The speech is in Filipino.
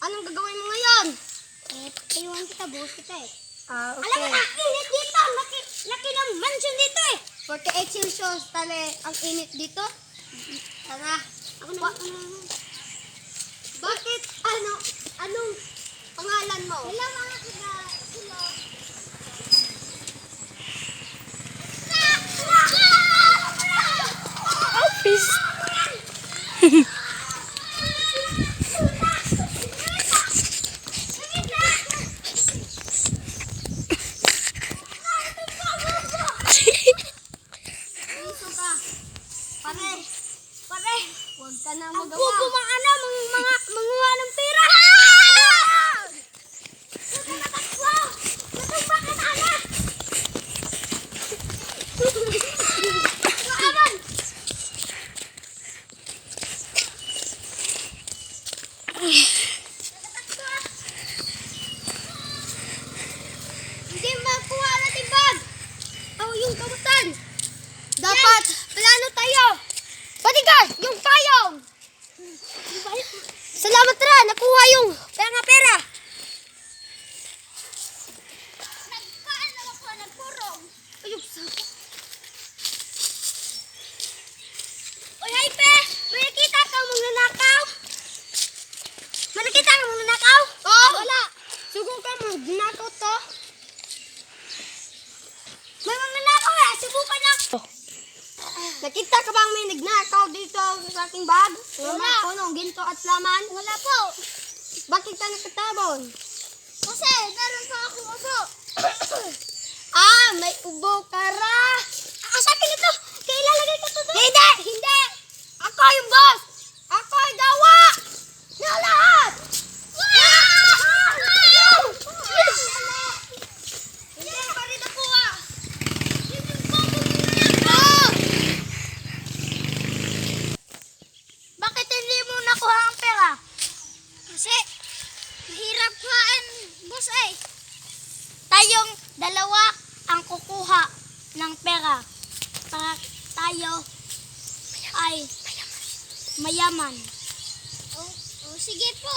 Anong gagawin mo ngayon? Iwan kita, buhos kita eh. Okay. Alam mo na, init dito. Laki ng mansion dito eh. 48 Celsius, tali. Ang init dito. Tara. Ako na. Bakit? Anong pangalan mo? Hello mga kuda. Hello. Office. Pare, huwag ka na Ang magawa. buko manguha ng pera. Hindi makuha natin bag. Yung kamutan. Dapat, plano tayo. Bodyguard, yung payong. Salamat ra, nakuha yung pera. Nagkaan lang ako, nagpurong. Ayun, Uy, Hype! May nakita kang magnanakaw? May nakita kang magnanakaw? Oh, wala. Sugo ka mo, ginakaw to. May magnanakaw eh! Subukan niya! Nakita ka bang may nagnakaw dito sa aking bag? Wala. Punong ginto at laman? Wala po! Bakit ka nakatabon? Kasi, meron pa akong ubo. May ubo ka ra. Sabi nito, kaya ilalagay ka to doon? Hindi! Ako yung boss! Ako yung gawa! Na lahat! Hindi pa rin nakuha! Bakit hindi mo nakuha ang pera? Kasi, mahirap kuhaan, boss eh. Tayong dalawa ang kukuha ng pera. Para tayo ay mayaman. Oh, sige po.